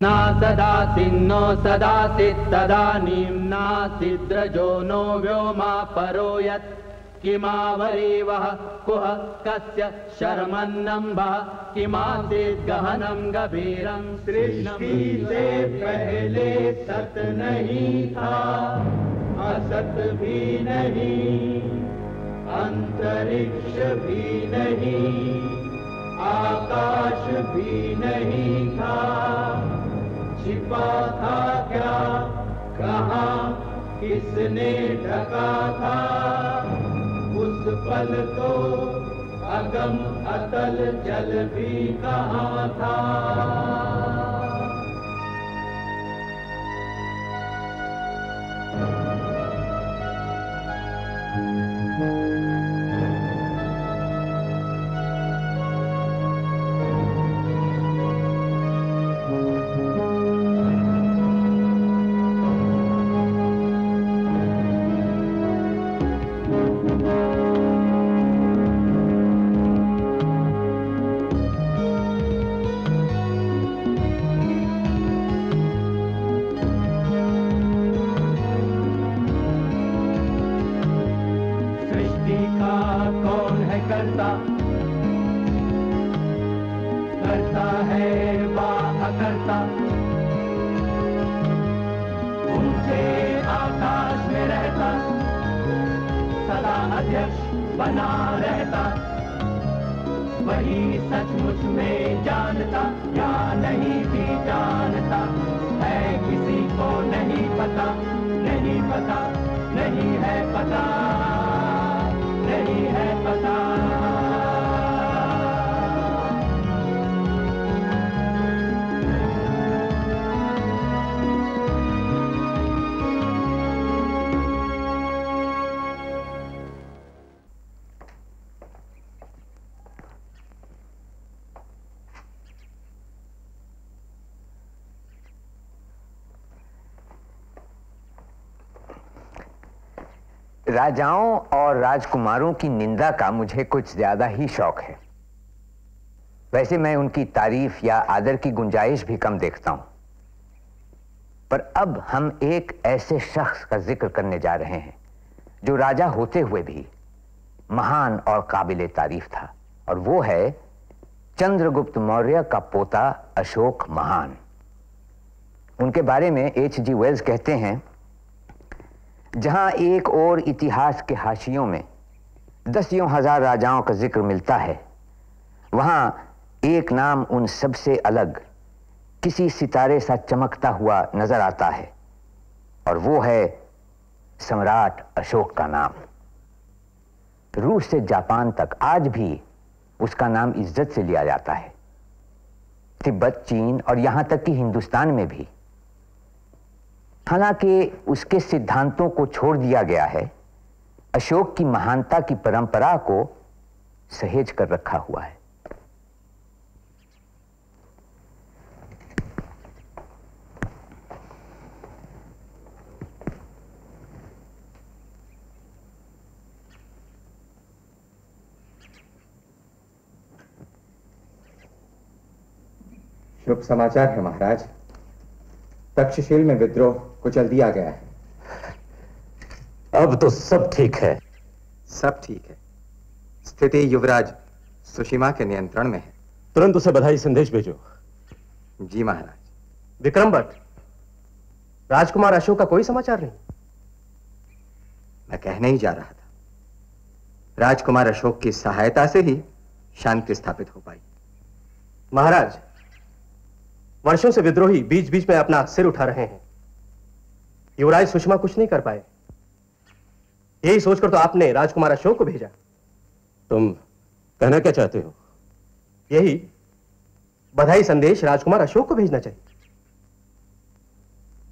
न सदासिन्नो सदासित् तदानीं नासिद्रजो नो व्योमा परो यत् किमावरीवः कुह कस्य शर्मन्नम्भः किमासीत् गहनं गभीरं। सृष्टि से पहले सत नहीं था, असत भी नहीं, अंतरिक्ष भी नहीं, आकाश भी नहीं था। छिपा था क्या, कहाँ, किसने ढका था? उस पल तो अगम अतल जल भी कहाँ था। बना रहता, वही सचमुच में जानता या नहीं भी जानता है, किसी को नहीं पता, नहीं पता, नहीं है पता, नहीं है पता। राजाओं और राजकुमारों की निंदा का मुझे कुछ ज्यादा ही शौक है। वैसे मैं उनकी तारीफ या आदर की गुंजाइश भी कम देखता हूं, पर अब हम एक ऐसे शख्स का जिक्र करने जा रहे हैं जो राजा होते हुए भी महान और काबिले तारीफ था, और वो है चंद्रगुप्त मौर्य का पोता अशोक महान। उनके बारे में H.G. वेल्स कहते हैं, जहां एक और इतिहास के हाशियों में दसियों हजार राजाओं का जिक्र मिलता है, वहां एक नाम उन सबसे अलग किसी सितारे सा चमकता हुआ नजर आता है, और वो है सम्राट अशोक का नाम। रूस से जापान तक आज भी उसका नाम इज्जत से लिया जाता है। तिब्बत, चीन और यहां तक कि हिंदुस्तान में भी। हालांकि उसके सिद्धांतों को छोड़ दिया गया है, अशोक की महानता की परंपरा को सहेज कर रखा हुआ है। शुभ समाचार है महाराज, तक्षशिला में विद्रोह कुचल दिया गया है। अब तो सब ठीक है। सब ठीक है। स्थिति युवराज सुशीमा के नियंत्रण में है। तुरंत उसे बधाई संदेश भेजो। जी महाराज। विक्रम भट्ट, राजकुमार अशोक का कोई समाचार नहीं? मैं कहने ही जा रहा था, राजकुमार अशोक की सहायता से ही शांति स्थापित हो पाई। महाराज, वर्षों से विद्रोही बीच बीच में अपना सिर उठा रहे हैं। युवराज सुषमा कुछ नहीं कर पाए। यही सोचकर तो आपने राजकुमार अशोक को भेजा। तुम कहना क्या चाहते हो? यही बधाई संदेश राजकुमार अशोक को भेजना चाहिए।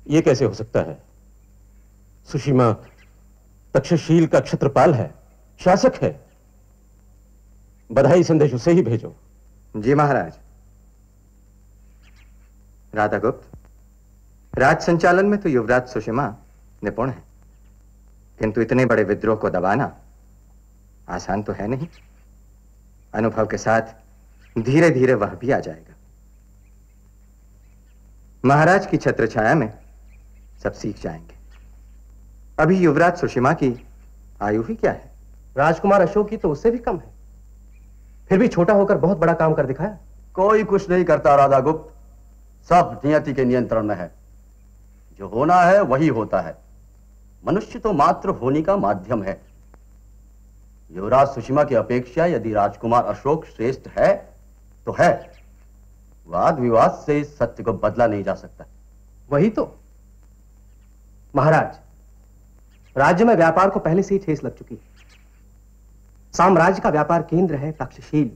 यह कैसे हो सकता है? सुषमा तक्षशिला का क्षत्रपाल है, शासक है। बधाई संदेश उसे ही भेजो। जी महाराज। राधागुप्त, राज संचालन में तो युवराज सुषमा निपुण है, किंतु इतने बड़े विद्रोह को दबाना आसान तो है नहीं। अनुभव के साथ धीरे धीरे वह भी आ जाएगा। महाराज की छत्र छाया में सब सीख जाएंगे। अभी युवराज सुषिमा की आयु ही क्या है? राजकुमार अशोक की तो उससे भी कम है, फिर भी छोटा होकर बहुत बड़ा काम कर दिखाया। कोई कुछ नहीं करता राधा गुप्त, सब नियति के नियंत्रण में है। जो होना है वही होता है। मनुष्य तो मात्र होने का माध्यम है। युवराज सुषिमा की अपेक्षा यदि राजकुमार अशोक श्रेष्ठ है तो है। वाद विवाद से इस सत्य को बदला नहीं जा सकता। वही तो महाराज, राज्य में व्यापार को पहले से ही ठेस लग चुकी है। साम्राज्य का व्यापार केंद्र है तक्षशील,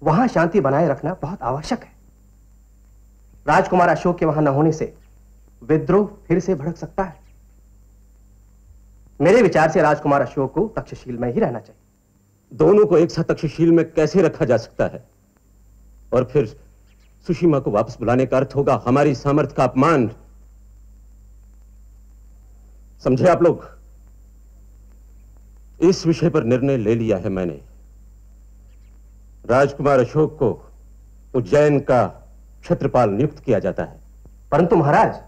वहां शांति बनाए रखना बहुत आवश्यक है। राजकुमार अशोक के वहां न होने से विद्रोह फिर से भड़क सकता है। मेरे विचार से राजकुमार अशोक को तक्षशील में ही रहना चाहिए। दोनों को एक साथ तक्षशील में कैसे रखा जा सकता है? और फिर सुषिमा को वापस बुलाने का अर्थ होगा हमारी सामर्थ्य का अपमान। समझे आप लोग? इस विषय पर निर्णय ले लिया है मैंने। राजकुमार अशोक को उज्जैन का क्षेत्रपाल नियुक्त किया जाता है। परंतु महाराज,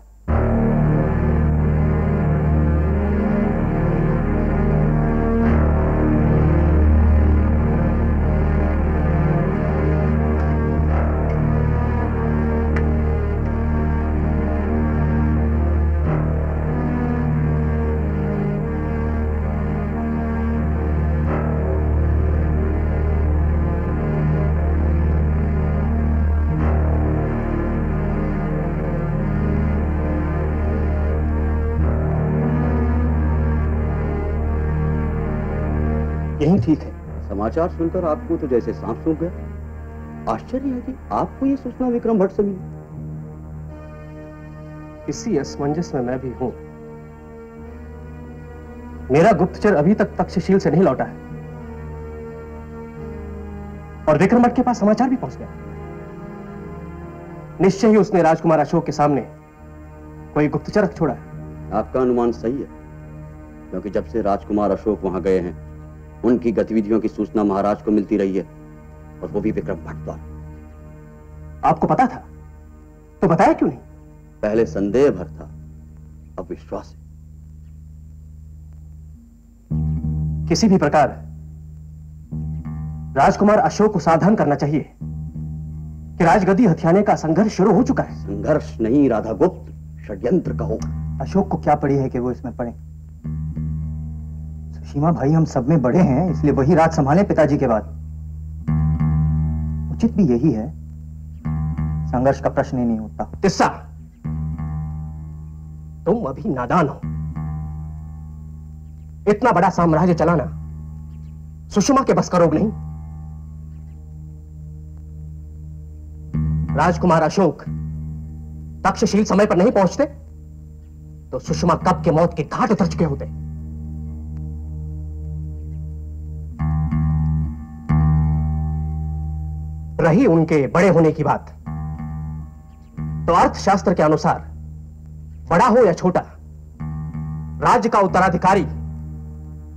यही ठीक है। समाचार सुनकर आपको तो जैसे सांप सूंघ गया। आश्चर्य है कि आपको यह सूचना विक्रम भट्ट से मिली। इसी असमंजस में मैं भी हूं। मेरा गुप्तचर अभी तक तक्षशील से नहीं लौटा है और विक्रम भट्ट के पास समाचार भी पहुंच गया। निश्चय ही उसने राजकुमार अशोक के सामने कोई गुप्तचर रख छोड़ा है। आपका अनुमान सही है, क्योंकि जब से राजकुमार अशोक वहां गए हैं उनकी गतिविधियों की सूचना महाराज को मिलती रही है, और वो भी विक्रम भट्ट द्वारा। आपको पता था तो बताया क्यों नहीं? पहले संदेह भर था, अब विश्वास है। किसी भी प्रकार राजकुमार अशोक को सावधान करना चाहिए कि राजगद्दी हथियाने का संघर्ष शुरू हो चुका है। संघर्ष नहीं राधा गुप्त, षड्यंत्र कहो। अशोक को क्या पड़ी है कि वो इसमें पड़े? सुषिमा भाई हम सब में बड़े हैं, इसलिए वही राज संभाले पिताजी के बाद। उचित भी यही है, संघर्ष का प्रश्न ही नहीं होता। तिस्सा, तुम अभी नादान हो। इतना बड़ा साम्राज्य चलाना सुषिमा के बस का रोग नहीं। राजकुमार अशोक तक्षशील समय पर नहीं पहुंचते तो सुषिमा कब के मौत के घाट उतर चुके होते। रही उनके बड़े होने की बात, तो अर्थशास्त्र के अनुसार बड़ा हो या छोटा, राज्य का उत्तराधिकारी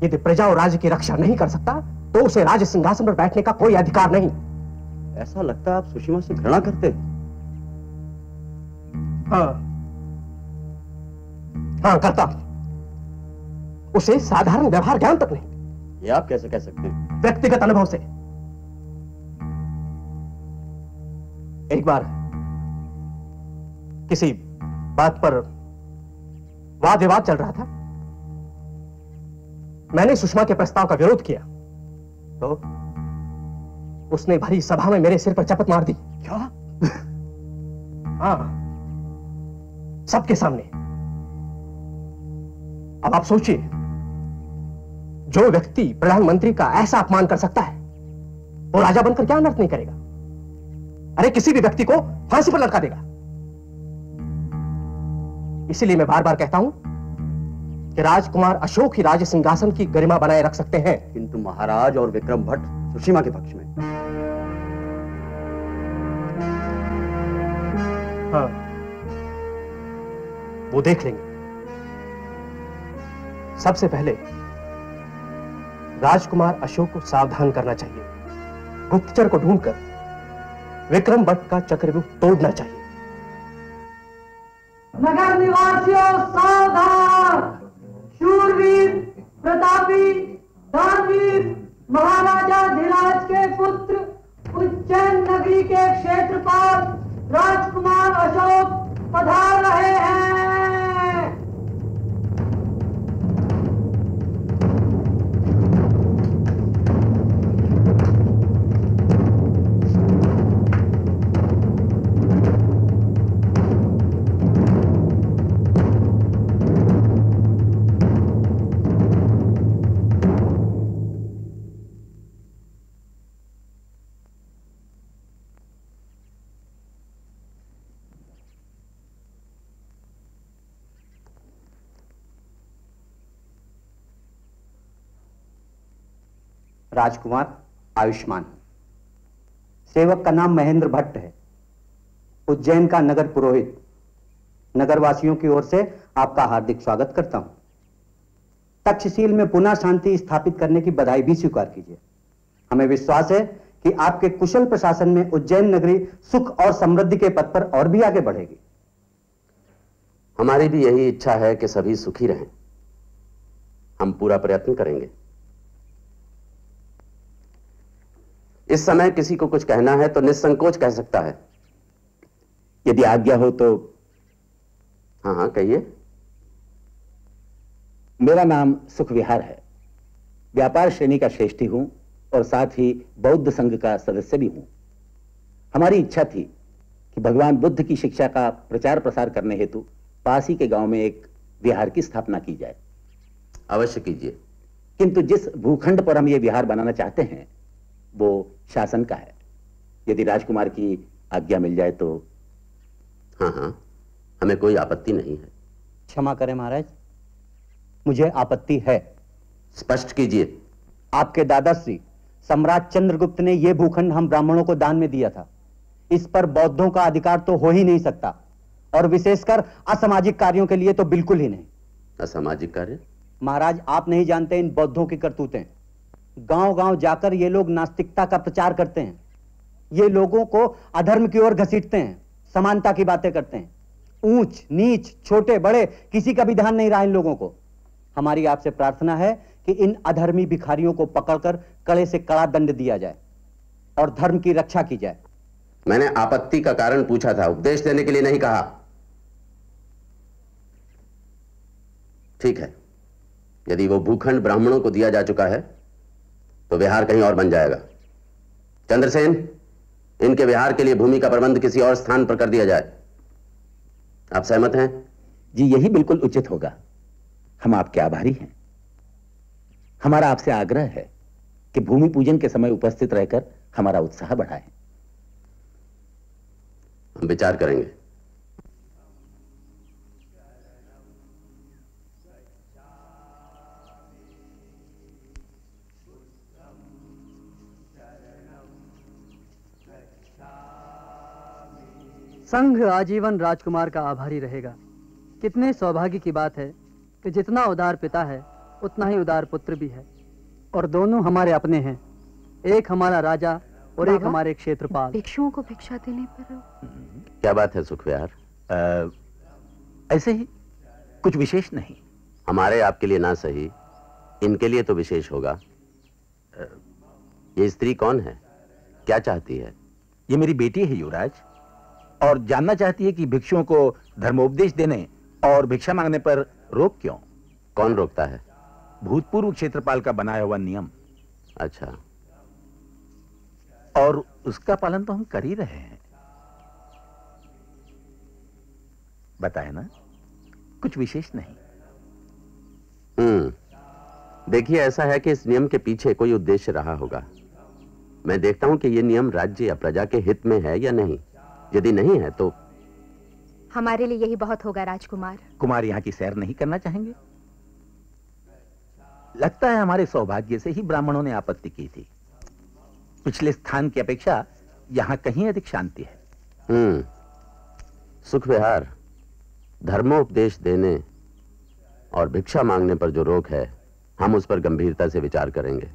यदि प्रजा और राज्य की रक्षा नहीं कर सकता तो उसे राज सिंहासन पर बैठने का कोई अधिकार नहीं। ऐसा लगता है आप सुषिमा से घृणा करते हैं। हाँ करता। उसे साधारण व्यवहार ज्ञान तक नहीं। ये आप कैसे कह सकते हैं? व्यक्तिगत अनुभव से। एक बार किसी बात पर वाद विवाद चल रहा था। मैंने सुषमा के प्रस्ताव का विरोध किया तो उसने भरी सभा में मेरे सिर पर चपत मार दी। क्या? हाँ, सबके सामने। अब आप सोचिए, जो व्यक्ति प्रधानमंत्री का ऐसा अपमान कर सकता है वो राजा बनकर क्या अनर्थ नहीं करेगा? अरे किसी भी व्यक्ति को फांसी पर लटका देगा। इसीलिए मैं बार बार कहता हूं कि राजकुमार अशोक ही राज सिंहासन की गरिमा बनाए रख सकते हैं। किंतु महाराज और विक्रम भट्ट सुषिमा के पक्ष में। हाँ, वो देख लेंगे। सबसे पहले राजकुमार अशोक को सावधान करना चाहिए। गुप्तचर को ढूंढकर विक्रम भट्ट का चक्रव्यूह तोड़ना चाहिए। नगर निवासियों सावधान। शूरवीर, प्रतापी, दानवीर महाराजा धीराज के पुत्र, उज्जैन नगरी के क्षेत्रपाल राजकुमार अशोक पधार रहे हैं। राजकुमार आयुष्मान। सेवक का नाम महेंद्र भट्ट है, उज्जैन का नगर पुरोहित। नगरवासियों की ओर से आपका हार्दिक स्वागत करता हूं। तक्षशिला में पुनः शांति स्थापित करने की बधाई भी स्वीकार कीजिए। हमें विश्वास है कि आपके कुशल प्रशासन में उज्जैन नगरी सुख और समृद्धि के पथ पर और भी आगे बढ़ेगी। हमारी भी यही इच्छा है कि सभी सुखी रहें। हम पूरा प्रयत्न करेंगे। इस समय किसी को कुछ कहना है तो निसंकोच कह सकता है। यदि आज्ञा हो तो। हाँ हाँ कहिए। मेरा नाम सुखविहार है, व्यापार श्रेणी का श्रेष्ठी हूं और साथ ही बौद्ध संघ का सदस्य भी हूं। हमारी इच्छा थी कि भगवान बुद्ध की शिक्षा का प्रचार प्रसार करने हेतु पास ही के गांव में एक विहार की स्थापना की जाए। अवश्य कीजिए। किंतु जिस भूखंड पर हम ये विहार बनाना चाहते हैं वो शासन का है। यदि राजकुमार की आज्ञा मिल जाए तो। हाँ हाँ, हमें कोई आपत्ति नहीं है। क्षमा करें महाराज, मुझे आपत्ति है। स्पष्ट कीजिए। आपके दादाश्री सम्राट चंद्रगुप्त ने यह भूखंड हम ब्राह्मणों को दान में दिया था। इस पर बौद्धों का अधिकार तो हो ही नहीं सकता, और विशेषकर असामाजिक कार्यों के लिए तो बिल्कुल ही नहीं। असामाजिक कार्य? महाराज, आप नहीं जानते इन बौद्धों की करतूतें। गांव गांव जाकर ये लोग नास्तिकता का प्रचार करते हैं। ये लोगों को अधर्म की ओर घसीटते हैं, समानता की बातें करते हैं। ऊंच नीच, छोटे बड़े, किसी का भी ध्यान नहीं रहा इन लोगों को। हमारी आपसे प्रार्थना है कि इन अधर्मी भिखारियों को पकड़कर कड़े से कड़ा दंड दिया जाए और धर्म की रक्षा की जाए। मैंने आपत्ति का कारण पूछा था, उपदेश देने के लिए नहीं कहा। ठीक है, यदि वो भूखंड ब्राह्मणों को दिया जा चुका है तो विहार कहीं और बन जाएगा। चंद्रसेन, इनके विहार के लिए भूमि का प्रबंध किसी और स्थान पर कर दिया जाए। आप सहमत हैं? जी, यही बिल्कुल उचित होगा। हम आपके आभारी हैं। हमारा आपसे आग्रह है कि भूमि पूजन के समय उपस्थित रहकर हमारा उत्साह बढ़ाएं। हम विचार करेंगे। संघ आजीवन राजकुमार का आभारी रहेगा। कितने सौभाग्य की बात है कि जितना उदार पिता है उतना ही उदार पुत्र भी है, और दोनों हमारे अपने हैं। एक हमारा राजा और एक हमारे क्षेत्रपाल। भिक्षुओं को भिक्षा देने पर क्या बात है सुखविहार? ऐसे ही, कुछ विशेष नहीं। हमारे आपके लिए ना सही, इनके लिए तो विशेष होगा। ये स्त्री कौन है, क्या चाहती है? ये मेरी बेटी है युवराज, और जानना चाहती है कि भिक्षुओं को धर्मोपदेश देने और भिक्षा मांगने पर रोक क्यों। कौन रोकता है? भूतपूर्व क्षेत्रपाल का बनाया हुआ नियम। अच्छा, और उसका पालन तो हम कर ही रहे हैं। बताए ना, कुछ विशेष नहीं। देखिए, ऐसा है कि इस नियम के पीछे कोई उद्देश्य रहा होगा। मैं देखता हूं कि यह नियम राज्य या प्रजा के हित में है या नहीं। यदि नहीं है तो हमारे लिए यही बहुत होगा। राजकुमार, कुमार यहाँ की सैर नहीं करना चाहेंगे? लगता है हमारे सौभाग्य से ही ब्राह्मणों ने आपत्ति की थी। पिछले स्थान की अपेक्षा यहाँ कहीं अधिक शांति है। सुखविहार, धर्मोपदेश देने और भिक्षा मांगने पर जो रोक है, हम उस पर गंभीरता से विचार करेंगे।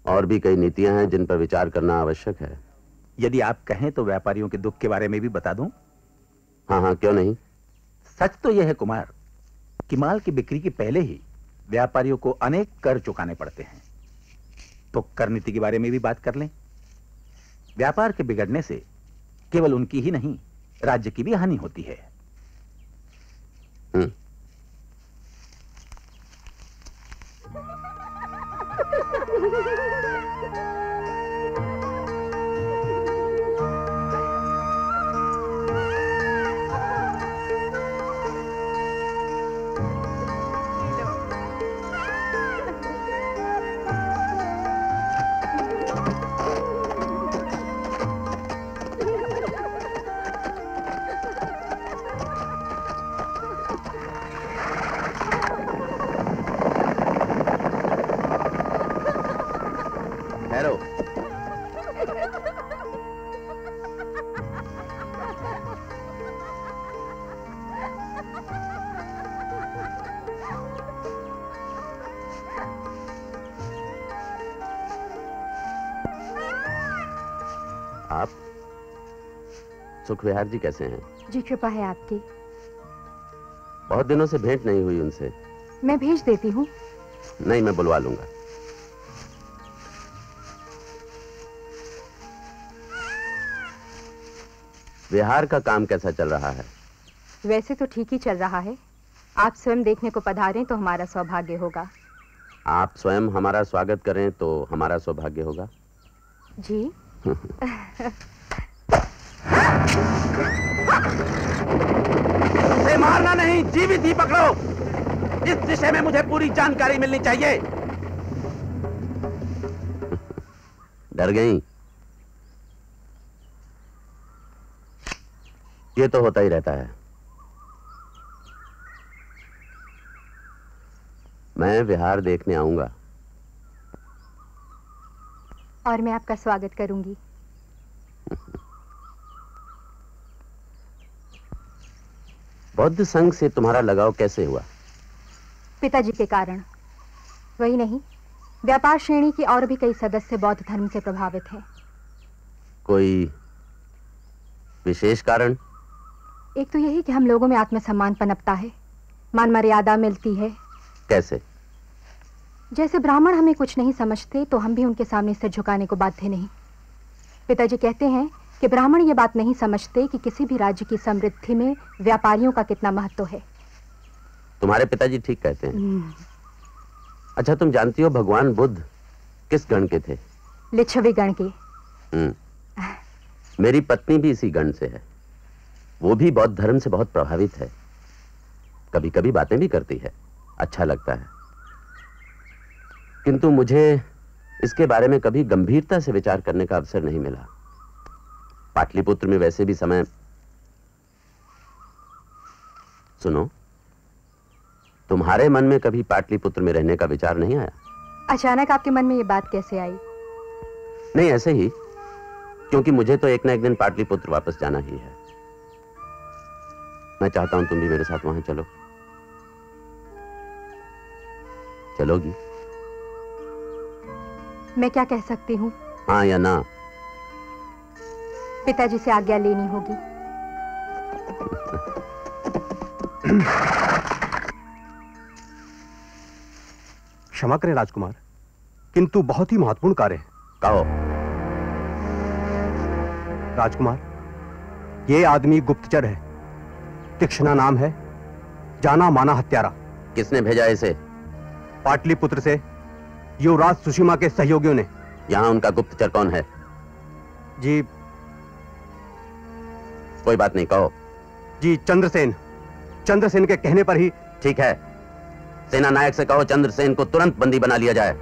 और भी कई नीतियां हैं जिन पर विचार करना आवश्यक है। यदि आप कहें तो व्यापारियों के दुख के बारे में भी बता दूं? हाँ हाँ, क्यों नहीं। सच तो यह है कुमार कि माल की बिक्री के पहले ही व्यापारियों को अनेक कर चुकाने पड़ते हैं। तो कर नीति के बारे में भी बात कर लें। व्यापार के बिगड़ने से केवल उनकी ही नहीं, राज्य की भी हानि होती है। आप सुख विहार जी कैसे हैं? जी कृपा है आपकी। बहुत दिनों से भेंट नहीं हुई उनसे। मैं भेज देती हूँ। नहीं, मैं बुलवा लूंगा। विहार का काम कैसा चल रहा है? वैसे तो ठीक ही चल रहा है। आप स्वयं देखने को पधारें तो हमारा सौभाग्य होगा। आप स्वयं हमारा स्वागत करें तो हमारा सौभाग्य होगा। जी। उसे मारना नहीं, जीवित ही पकड़ो। इस विषय में मुझे पूरी जानकारी मिलनी चाहिए। डर गई? ये तो होता ही रहता है। मैं विहार देखने आऊंगा और मैं आपका स्वागत करूंगी। बौद्ध संघ से तुम्हारा लगाव कैसे हुआ? पिताजी के कारण। वही नहीं, व्यापार श्रेणी की और भी कई सदस्य बौद्ध धर्म से प्रभावित हैं। कोई विशेष कारण? एक तो यही कि हम लोगों में आत्मसम्मान पनपता है, मान मर्यादा मिलती है। कैसे? जैसे ब्राह्मण हमें कुछ नहीं समझते तो हम भी उनके सामने सिर झुकाने को बाध्य नहीं। पिताजी कहते हैं कि ब्राह्मण ये बात नहीं समझते कि किसी भी राज्य की समृद्धि में व्यापारियों का कितना महत्व है। तुम्हारे पिताजी ठीक कहते हैं। अच्छा, तुम जानती हो भगवान बुद्ध किस गण के थे? लिच्छवी गण के। मेरी पत्नी भी इसी गण से है। वो भी बौद्ध धर्म से बहुत प्रभावित है। कभी कभी बातें भी करती है, अच्छा लगता है। किंतु मुझे इसके बारे में कभी गंभीरता से विचार करने का अवसर नहीं मिला। पाटलिपुत्र में वैसे भी समय। सुनो, तुम्हारे मन में कभी पाटलिपुत्र में रहने का विचार नहीं आया? अचानक आपके मन में ये बात कैसे आई? नहीं, ऐसे ही, क्योंकि मुझे तो एक ना एक दिन पाटलिपुत्र वापस जाना ही है। मैं चाहता हूं तुम भी मेरे साथ वहां चलो। चलोगी? मैं क्या कह सकती हूँ? हाँ या ना? पिताजी से आज्ञा लेनी होगी। क्षमा करें राजकुमार, किंतु बहुत ही महत्वपूर्ण कार्य है। कहो। राजकुमार, ये आदमी गुप्तचर है, तीक्ष्णा नाम है, जाना माना हत्यारा। किसने भेजा इसे? पाटलिपुत्र से युवराज सुशीमा के सहयोगियों ने। यहां उनका गुप्तचर कौन है? जी कोई बात नहीं, कहो। जी चंद्रसेन। चंद्रसेन के कहने पर ही। ठीक है, सेना नायक से कहो चंद्रसेन को तुरंत बंदी बना लिया जाए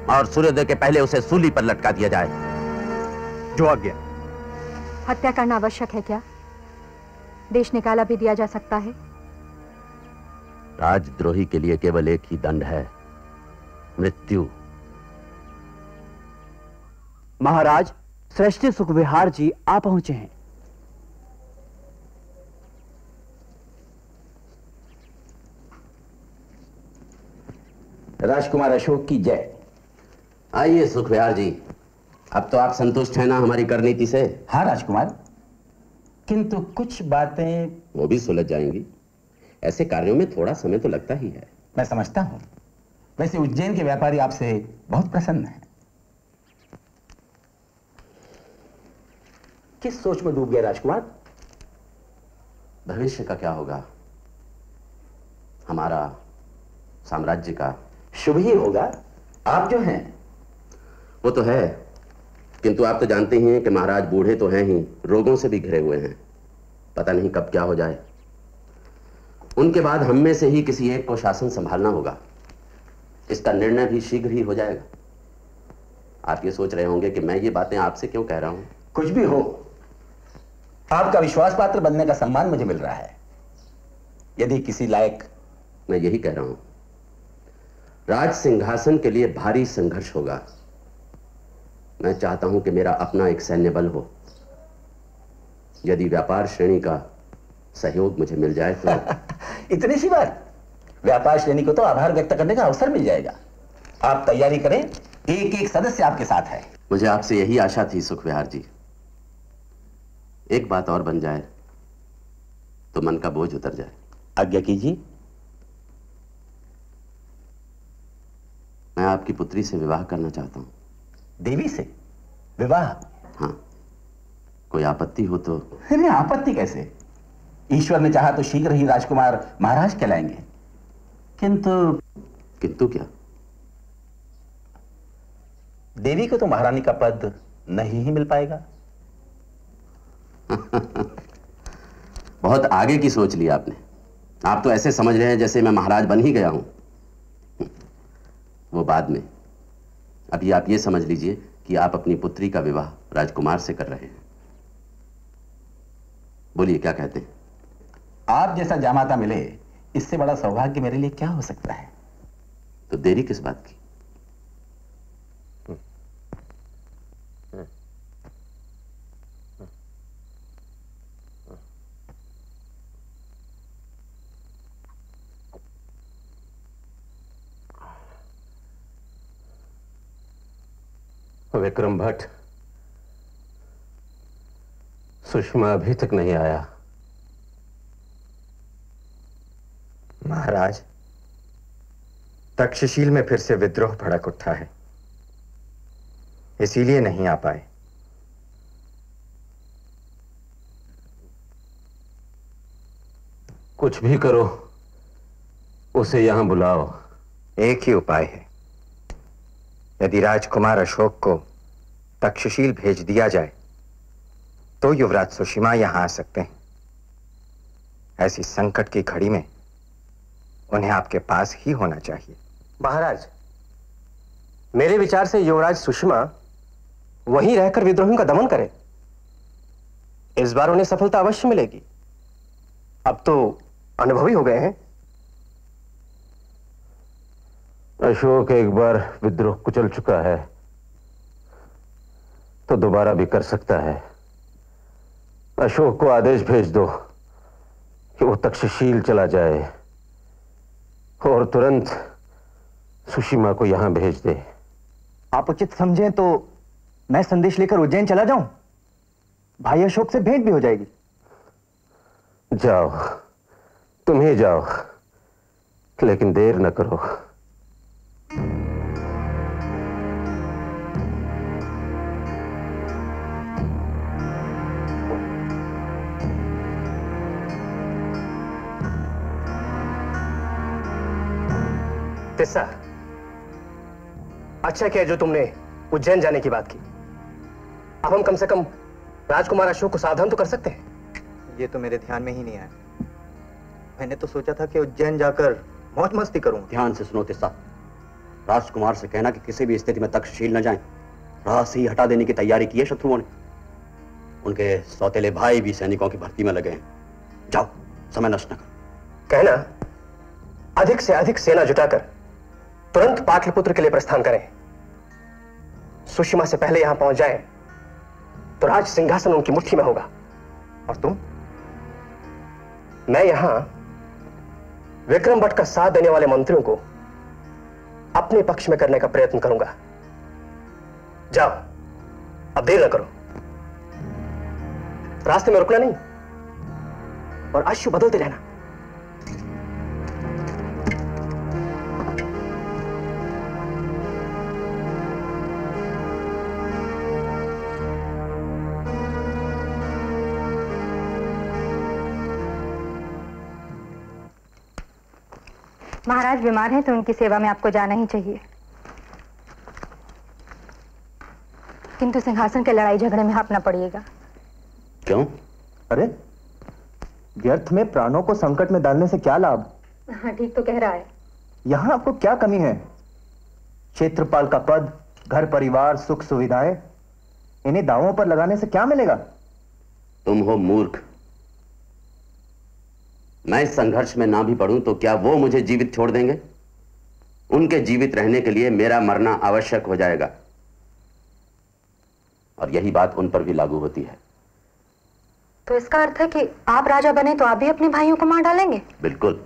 और सूर्योदय के पहले उसे सूली पर लटका दिया जाए। जो आज्ञा। हत्या करना आवश्यक है क्या? देश निकाला भी दिया जा सकता है। राजद्रोही के लिए केवल एक ही दंड है, मृत्यु। महाराज, श्रेष्ठ सुखविहार जी आ पहुंचे हैं। राजकुमार अशोक की जय। आइए सुखविहार जी, अब तो आप संतुष्ट हैं ना हमारी करनीति से? हाँ राजकुमार, किंतु कुछ बातें। वो भी सुलझ जाएंगी। ऐसे कार्यों में थोड़ा समय तो लगता ही है। मैं समझता हूं। वैसे उज्जैन के व्यापारी आपसे बहुत प्रसन्न हैं। किस सोच में डूब गए राजकुमार? भविष्य का क्या होगा, हमारा साम्राज्य का। शुभ ही होगा। आप जो हैं वो तो है, किंतु आप तो जानते ही हैं कि महाराज बूढ़े तो हैं ही, रोगों से भी घिरे हुए हैं। पता नहीं कब क्या हो जाए। उनके बाद हम में से ही किसी एक को शासन संभालना होगा। इसका निर्णय भी शीघ्र ही हो जाएगा। आप ये सोच रहे होंगे कि मैं ये बातें आपसे क्यों कह रहा हूं। कुछ भी हो, आपका विश्वास पात्र बनने का सम्मान मुझे मिल रहा है। यदि किसी लायक। मैं यही कह रहा हूं, राज सिंहासन के लिए भारी संघर्ष होगा। मैं चाहता हूं कि मेरा अपना एक सैन्य बल हो। यदि व्यापार श्रेणी का सहयोग मुझे मिल जाए तो इतनी सी बात। व्यापार श्रेणी को तो आभार व्यक्त करने का अवसर मिल जाएगा। आप तैयारी करें, एक एक सदस्य आपके साथ है। मुझे आपसे यही आशा थी सुखविहार जी। एक बात और बन जाए तो मन का बोझ उतर जाए। आज्ञा कीजिए। मैं आपकी पुत्री से विवाह करना चाहता हूं। देवी से विवाह? हाँ, कोई आपत्ति हो तो? नहीं, आपत्ति कैसे। ईश्वर ने चाहा तो शीघ्र ही राजकुमार महाराज कहलाएंगे। किंतु क्या? देवी को तो महारानी का पद नहीं ही मिल पाएगा। बहुत आगे की सोच ली आपने। आप तो ऐसे समझ रहे हैं जैसे मैं महाराज बन ही गया हूं। वो बाद में। अभी आप ये समझ लीजिए कि आप अपनी पुत्री का विवाह राजकुमार से कर रहे हैं। बोलिए, क्या कहते हैं? आप जैसा जामाता मिले, इससे बड़ा सौभाग्य मेरे लिए क्या हो सकता है। तो देरी किस बात की? विक्रम भट्ट, सुषमा अभी तक नहीं आया। महाराज, तक्षशिल में फिर से विद्रोह भड़क उठा है, इसीलिए नहीं आ पाए। कुछ भी करो, उसे यहां बुलाओ। एक ही उपाय है। यदि राजकुमार अशोक को तक्षशिल भेज दिया जाए तो युवराज सुषिमा यहां आ सकते हैं। ऐसी संकट की घड़ी में उन्हें आपके पास ही होना चाहिए। महाराज, मेरे विचार से युवराज सुषमा वहीं रहकर विद्रोहियों का दमन करें। इस बार उन्हें सफलता अवश्य मिलेगी। अब तो अनुभवी हो गए हैं। अशोक एक बार विद्रोह कुचल चुका है तो दोबारा भी कर सकता है। अशोक को आदेश भेज दो कि वो तक्षशिल चला जाए और तुरंत सुषिमा को यहां भेज दे। आप उचित समझें तो मैं संदेश लेकर उज्जैन चला जाऊं। भाई अशोक से भेंट भी हो जाएगी। जाओ, तुम ही जाओ, लेकिन देर न करो। तिस्सा, अच्छा किया जो तुमने उज्जैन जाने की बात की। अब हम कम से कम राजकुमार अशोक को सावधान तो कर सकते हैं। ये तो मेरे ध्यान में ही नहीं आया। मैंने तो सोचा था कि उज्जैन जाकर मौज मस्ती करूं। ध्यान से सुनो तिस्सा, राजकुमार से कहना कि किसी भी स्थिति में तक्षशिल न जाएं। राह से ही हटा देने की तैयारी की है शत्रुओं ने। उनके सौतेले भाई भी सैनिकों की भर्ती में लगे हैं। जाओ, समय नष्ट न करो। कहना अधिक से अधिक सेना जुटाकर तुरंत पाटलिपुत्र के लिए प्रस्थान करें। सुषमा से पहले यहां पहुंच जाएं तो राज सिंहासन उनकी मुट्ठी में होगा। और तुम? मैं यहां विक्रम भट्ट का साथ देने वाले मंत्रियों को अपने पक्ष में करने का प्रयत्न करूंगा। जाओ, अब देर न करो। रास्ते में रुकना नहीं और अश्रु बदलते रहना। महाराज बीमार हैं तो उनकी सेवा में आपको जाना ही चाहिए, किंतु सिंहासन के लड़ाई झगड़े में आप न पड़िएगा। क्यों? अरे व्यर्थ में प्राणों को संकट में डालने से क्या लाभ? हाँ, ठीक तो कह रहा है। यहाँ आपको क्या कमी है? क्षेत्रपाल का पद, घर परिवार, सुख सुविधाएं, इन्हें दांवों पर लगाने से क्या मिलेगा? तुम हो मूर्ख। मैं इस संघर्ष में ना भी पड़ूं तो क्या वो मुझे जीवित छोड़ देंगे? उनके जीवित रहने के लिए मेरा मरना आवश्यक हो जाएगा, और यही बात उन पर भी लागू होती है। तो इसका अर्थ है कि आप राजा बने तो आप भी अपने भाइयों को मार डालेंगे? बिल्कुल।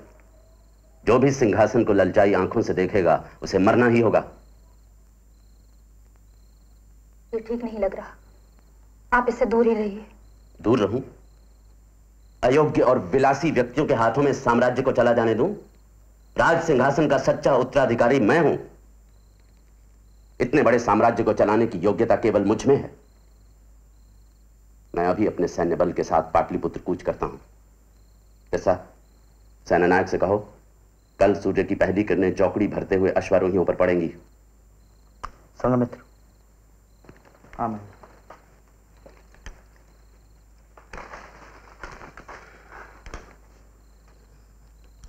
जो भी सिंहासन को ललचाई आंखों से देखेगा उसे मरना ही होगा। ये ठीक नहीं लग रहा, आप इससे दूर ही रहिए। दूर रहूं? अयोग्य और विलासी व्यक्तियों के हाथों में साम्राज्य को चला जाने दूं? राज सिंहासन का सच्चा उत्तराधिकारी मैं हूं। इतने बड़े साम्राज्य को चलाने की योग्यता केवल मुझ में है। मैं अभी अपने सैन्य बल के साथ पाटलिपुत्र कूच करता हूं। कैसा? सेनानायक से कहो कल सूर्य की पहली किरणें चौकड़ी भरते हुए अश्वारोहियों पर पड़ेंगी। संघमित्र। आमीन।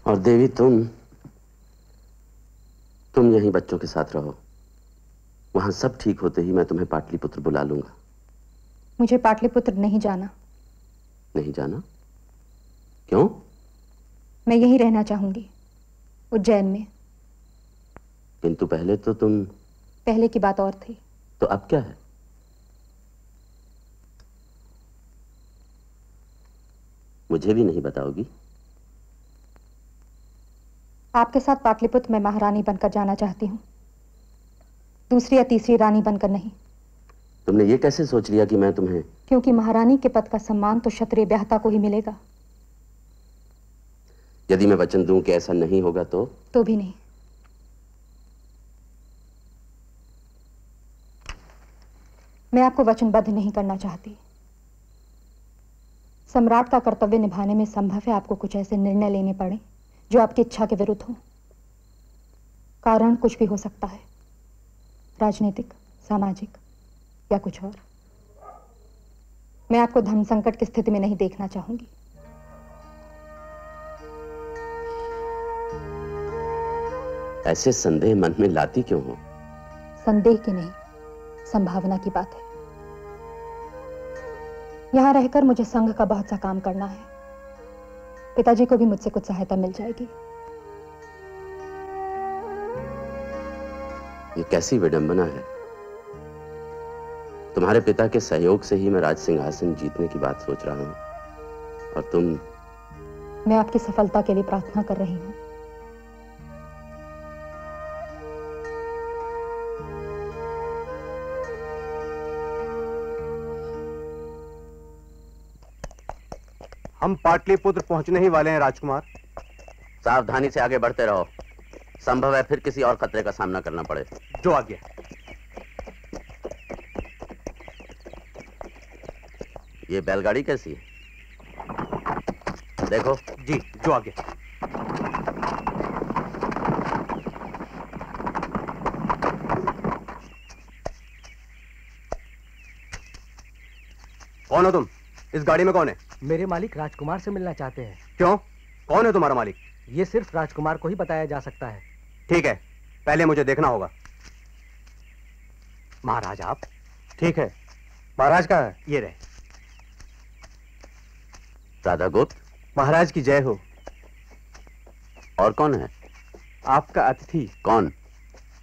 और देवी तुम यहीं बच्चों के साथ रहो। वहां सब ठीक होते ही मैं तुम्हें पाटलिपुत्र बुला लूंगा। मुझे पाटलिपुत्र नहीं जाना। नहीं जाना? क्यों? मैं यहीं रहना चाहूंगी, उज्जैन में। किंतु पहले तो तुम... पहले की बात और थी। तो अब क्या है? मुझे भी नहीं बताओगी? आपके साथ पाटलिपुत्र मैं महारानी बनकर जाना चाहती हूँ, दूसरी या तीसरी रानी बनकर नहीं। तुमने ये कैसे सोच लिया कि मैं तुम्हें... क्योंकि महारानी के पद का सम्मान तो क्षत्रिय ब्याहता को ही मिलेगा। यदि मैं वचन दूं कि ऐसा नहीं होगा तो भी नहीं। मैं आपको वचनबद्ध नहीं करना चाहती। सम्राट का कर्तव्य निभाने में संभव है आपको कुछ ऐसे निर्णय लेने पड़े जो आपकी इच्छा के विरुद्ध हो। कारण कुछ भी हो सकता है, राजनीतिक, सामाजिक या कुछ और। मैं आपको धर्म संकट की स्थिति में नहीं देखना चाहूंगी। ऐसे संदेह मन में लाती क्यों हो? संदेह की नहीं, संभावना की बात है। यहां रहकर मुझे संघ का बहुत सा काम करना है। पिताजी को भी मुझसे कुछ सहायता मिल जाएगी। ये कैसी विडंबना है। तुम्हारे पिता के सहयोग से ही मैं राज सिंहासन जीतने की बात सोच रहा हूं, और तुम... मैं आपकी सफलता के लिए प्रार्थना कर रही हूं। हम पाटलिपुत्र पहुंचने ही वाले हैं राजकुमार। सावधानी से आगे बढ़ते रहो, संभव है फिर किसी और खतरे का सामना करना पड़े। जो आज्ञा। ये बैलगाड़ी कैसी है? देखो। जी, जो आज्ञा। कौन हो तुम? इस गाड़ी में कौन है? मेरे मालिक राजकुमार से मिलना चाहते हैं। क्यों? कौन है तुम्हारा मालिक? ये सिर्फ राजकुमार को ही बताया जा सकता है। ठीक है, पहले मुझे देखना होगा। महाराज आप? ठीक है। महाराज कहाँ है? ये रहे। राधा गुप्त। महाराज की जय हो। और कौन है? आपका अतिथि। कौन?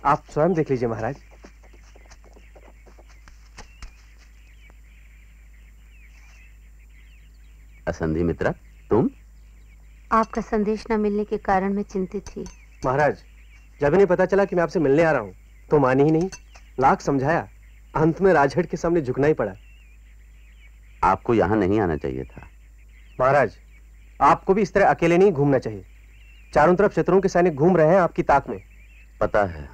आप स्वयं देख लीजिए महाराज। असंधि मित्रा, तुम? आपका संदेश न मिलने के कारण मैं चिंतित थी। महाराज, जब इन्हें पता चला कि मैं आपसे मिलने आ रहा हूं तो मानी ही नहीं। लाख समझाया, अंत में राजहट के सामने झुकना ही पड़ा। आपको यहां नहीं आना चाहिए था। महाराज, आपको भी इस तरह अकेले नहीं घूमना चाहिए। चारों तरफ शत्रुओं के सैनिक घूम रहे हैं आपकी ताक में। पता है,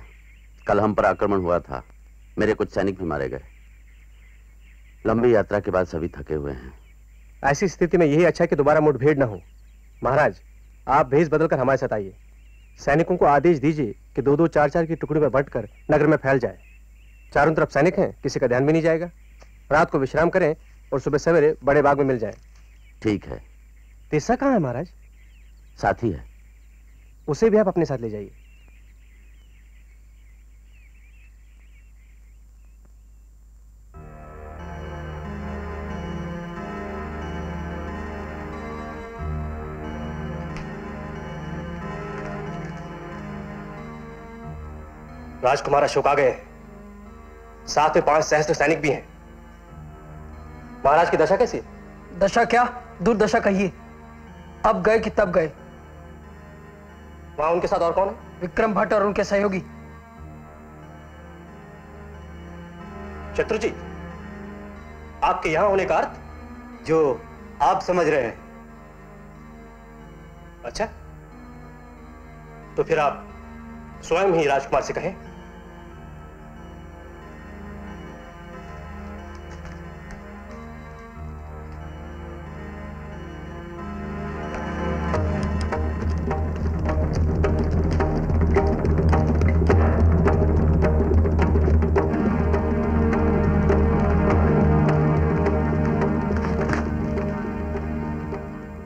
कल हम पर आक्रमण हुआ था, मेरे कुछ सैनिक भी मारे गए। लंबी यात्रा के बाद सभी थके हुए हैं। ऐसी स्थिति में यही अच्छा कि दोबारा मुठभेड़ न हो। महाराज, आप भेष बदलकर हमारे साथ आइए। सैनिकों को आदेश दीजिए कि 2-2, 4-4 की टुकड़ी में बंटकर नगर में फैल जाए। चारों तरफ सैनिक हैं, किसी का ध्यान भी नहीं जाएगा। रात को विश्राम करें और सुबह सवेरे बड़े बाग में मिल जाएं। ठीक है। तेसा कहाँ है महाराज? साथी है। उसे भी आप अपने साथ ले जाइए। राजकुमार अशोक आ गए, साथ में 5 सहस्त्र सैनिक भी हैं। महाराज की दशा कैसी है? दशा क्या, दुर्दशा कहिए। अब गए कि तब गए। वहां उनके साथ और कौन है? विक्रम भट्ट और उनके सहयोगी। शत्रुजीत, आपके यहां होने का अर्थ? जो आप समझ रहे हैं। अच्छा, तो फिर आप स्वयं ही राजकुमार से कहें।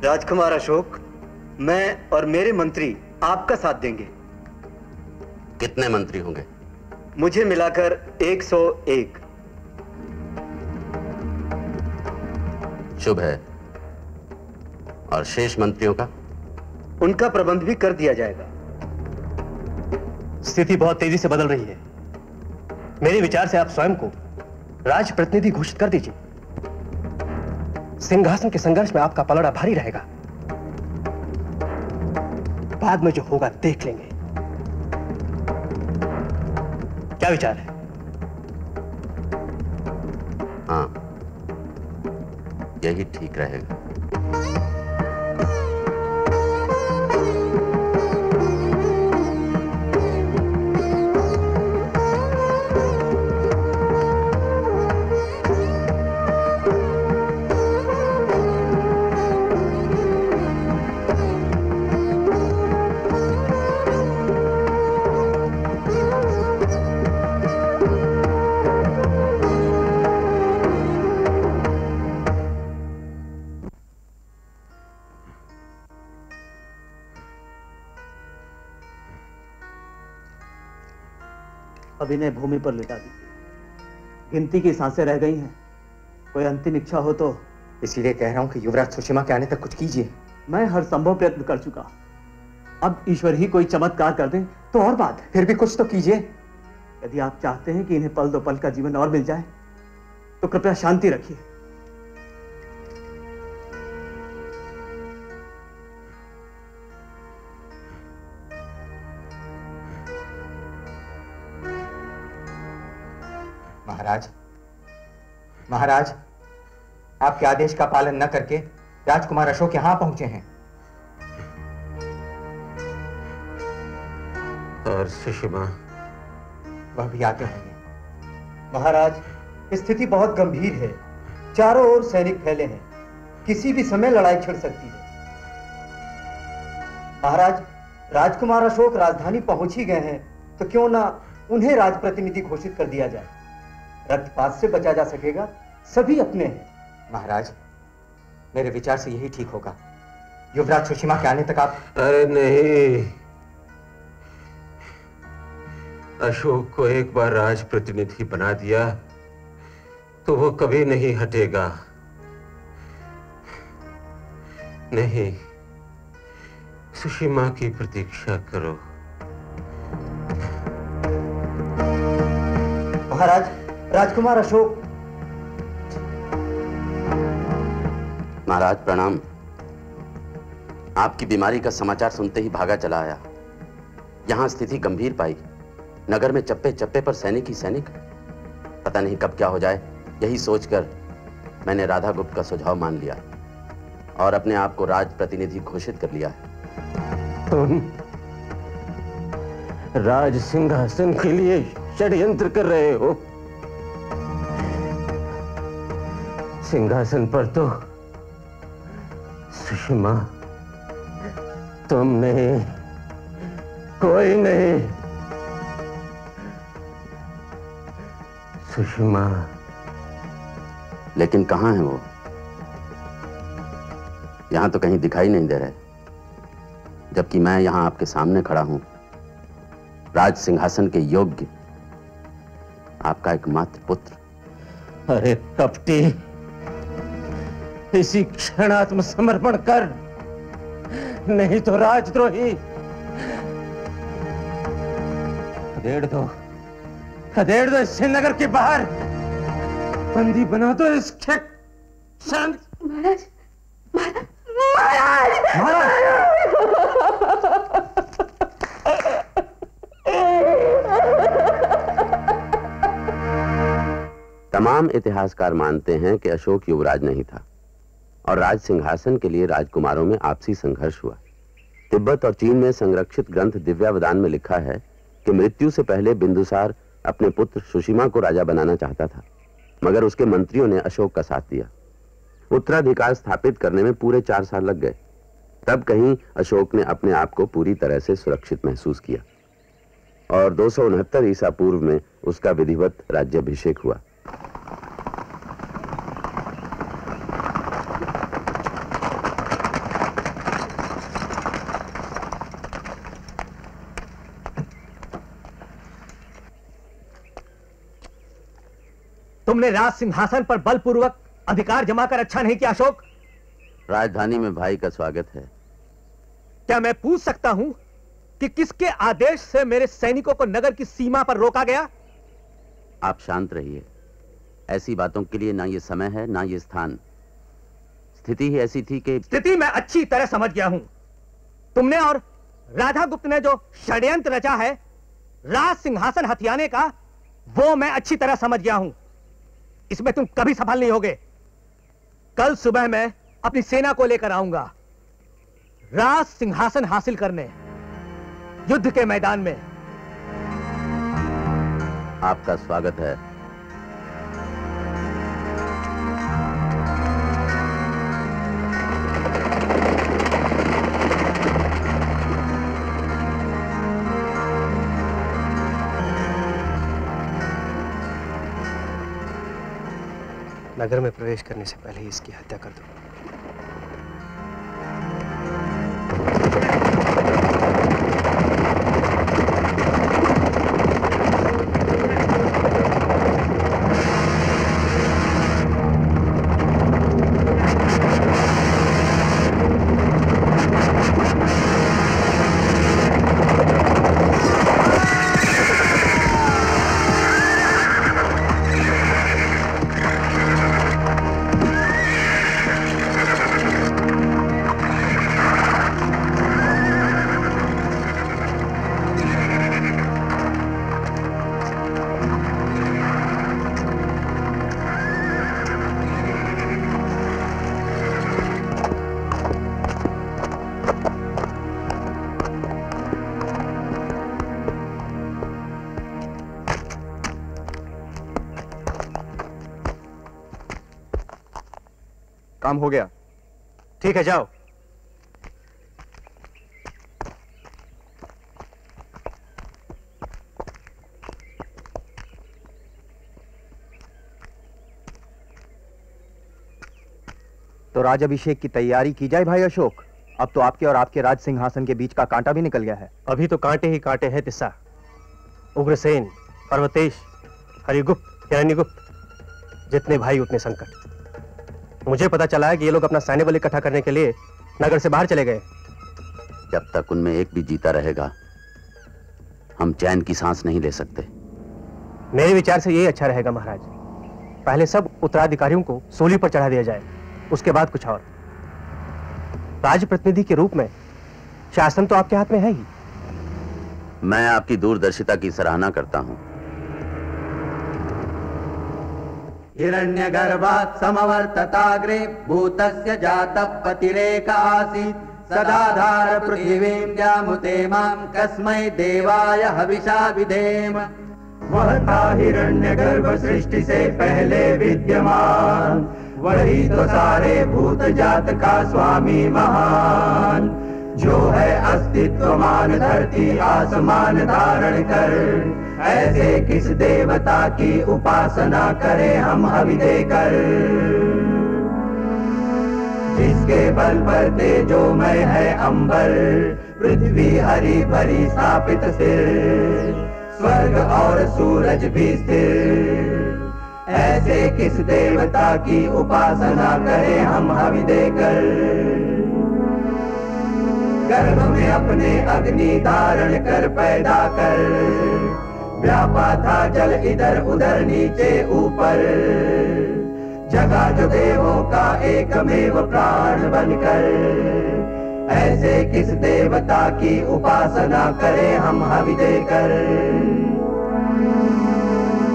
राजकुमार अशोक, मैं और मेरे मंत्री आपका साथ देंगे। कितने मंत्री होंगे? मुझे मिलाकर 101। शुभ है। और शेष मंत्रियों का? उनका प्रबंध भी कर दिया जाएगा। स्थिति बहुत तेजी से बदल रही है। मेरे विचार से आप स्वयं को राजप्रतिनिधि घोषित कर दीजिए। सिंहासन के संघर्ष में आपका पलड़ा भारी रहेगा। बाद में जो होगा देख लेंगे। क्या विचार है? हाँ, यही ठीक रहेगा। अभिनय भूमि पर लिटा दीजिए। गिनती की सांसें रह गई हैं। कोई अंतिम इच्छा हो तो। इसीलिए कह रहा हूं कि युवराज सुषमा के आने तक कुछ कीजिए। मैं हर संभव प्रयत्न कर चुका। अब ईश्वर ही कोई चमत्कार कर दे तो और बात है। फिर भी कुछ तो कीजिए। यदि आप चाहते हैं कि इन्हें पल दो पल का जीवन और मिल जाए तो कृपया शांति रखिए। महाराज, महाराज, आपके आदेश का पालन न करके राजकुमार अशोक यहां पहुंचे हैं। और सुषमा? वह भी आते होंगे। महाराज, स्थिति बहुत गंभीर है। चारों ओर सैनिक फैले हैं। किसी भी समय लड़ाई छिड़ सकती है। महाराज, राजकुमार अशोक राजधानी पहुंच ही गए हैं तो क्यों ना उन्हें राजप्रतिनिधि घोषित कर दिया जाए। रक्तपात से बचा जा सकेगा। सभी अपने हैं। महाराज, मेरे विचार से यही ठीक होगा। युवराज सुषमा के आने तक आप। अरे नहीं, अशोक को एक बार राजप्रतिनिधि बना दिया तो वो कभी नहीं हटेगा। नहीं, सुषमा की प्रतीक्षा करो। महाराज, राजकुमार अशोक। महाराज प्रणाम। आपकी बीमारी का समाचार सुनते ही भागा चला आया। यहां स्थिति गंभीर पाई। नगर में चप्पे चप्पे पर सैनिक ही सैनिक। पता नहीं कब क्या हो जाए। यही सोचकर मैंने राधा गुप्त का सुझाव मान लिया और अपने आप को राजप्रतिनिधि घोषित कर लिया है। तुम राज सिंहासन के लिए षड्यंत्र कर रहे हो। सिंहासन पर तो सुषमा तुम नहीं, कोई नहीं। सुषमा। लेकिन कहां है वो? यहां तो कहीं दिखाई नहीं दे रहे, जबकि मैं यहां आपके सामने खड़ा हूं, राज सिंहासन के योग्य, आपका एकमात्र पुत्र। अरे कपटी, इसी क्षण आत्मसमर्पण कर, नहीं तो राजद्रोही। खदेड़ दो इस नगर के बाहर, बंदी बना दो इसके। महाराज, महाराज, तमाम इतिहासकार मानते हैं कि अशोक युवराज नहीं था और राज सिंहासन के लिए राजकुमारों में आपसी संघर्ष हुआ। तिब्बत और चीन में संरक्षित ग्रंथ दिव्यावदान में लिखा है कि मृत्यु से पहले बिंदुसार अपने पुत्र सुषिमा को राजा बनाना चाहता था, मगर उसके मंत्रियों ने अशोक का साथ दिया। उत्तराधिकार स्थापित करने में पूरे 4 साल लग गए। तब कहीं अशोक ने अपने आप को पूरी तरह से सुरक्षित महसूस किया और 269 ईसा पूर्व में उसका विधिवत राज्याभिषेक हुआ। तुमने राज सिंहासन पर बलपूर्वक अधिकार जमा कर अच्छा नहीं किया अशोक। राजधानी में भाई का स्वागत है। क्या मैं पूछ सकता हूं कि किसके आदेश से मेरे सैनिकों को नगर की सीमा पर रोका गया? आप शांत रहिए। ऐसी बातों के लिए ना ये समय है ना ये स्थान। स्थिति ही ऐसी थी कि स्थिति मैं अच्छी तरह समझ गया हूं। तुमने और राधागुप्त ने जो षड्यंत्र रचा है राज सिंहासन हथियाने का, वो मैं अच्छी तरह समझ गया हूं। इसमें तुम कभी सफल नहीं होगे। कल सुबह मैं अपनी सेना को लेकर आऊंगा राज सिंहासन हासिल करने, युद्ध के मैदान में। आपका स्वागत है। नगर में प्रवेश करने से पहले ही इसकी हत्या कर दो। काम हो गया। ठीक है, जाओ। तो राज अभिषेक की तैयारी की जाए भाई अशोक। अब तो आपके और आपके राज सिंहासन के बीच का कांटा भी निकल गया है। अभी तो कांटे ही कांटे हैं तिस्सा। उग्रसेन, पर्वतेश, हरिगुप्त, हिरण्यगुप्त, जितने भाई उतने संकट। मुझे पता चला है कि ये लोग अपना सैन्य बल इकट्ठा करने के लिए नगर से बाहर चले गए। जब तक उनमें एक भी जीता रहेगा हम चैन की सांस नहीं ले सकते। मेरे विचार से यही अच्छा रहेगा महाराज। पहले सब उत्तराधिकारियों को सूली पर चढ़ा दिया जाए, उसके बाद कुछ और। राजप्रतिनिधि के रूप में शासन तो आपके हाथ में है ही। मैं आपकी दूरदर्शिता की सराहना करता हूं। हिरण्यगर्भात् समवर्तताग्रे भूतस्य जातः पतिरेक आसीत् सदाधार पृथिवीं व्यामुते मां कस्मै देवाय हविषा विधेम। वह था हिरण्यगर्भ सृष्टि से पहले विद्यमान, वही तो सारे भूत जात का स्वामी महान। जो है अस्तित्वमान धरती आसमान धारण कर, ऐसे किस देवता की उपासना करें हम हवि देकर। जिसके बल पर तेजोमय है अंबर, पृथ्वी हरी भरी स्थापित सिर, स्वर्ग और सूरज भी स्थिर, ऐसे किस देवता की उपासना करें हम हवि देकर। गर्भ में अपने अग्नि धारण कर पैदा कर, व्यापा था जल इधर उधर नीचे ऊपर, जगा जो देवों का एकमेव प्राण बनकर, ऐसे किस देवता की उपासना करें हम हवि देकर।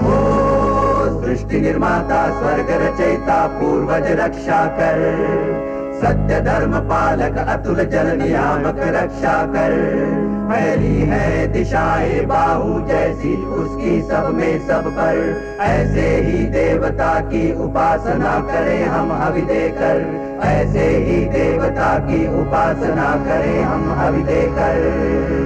ओ सृष्टि निर्माता स्वर्ग रचयिता पूर्वज रक्षा कर, सत्य धर्म पालक अतुल जल नियामक रक्षा कर, फैली है दिशाएं बाहु जैसी उसकी सब में सब पर, ऐसे ही देवता की उपासना करें हम हवि देकर, ऐसे ही देवता की उपासना करें हम हवि देकर।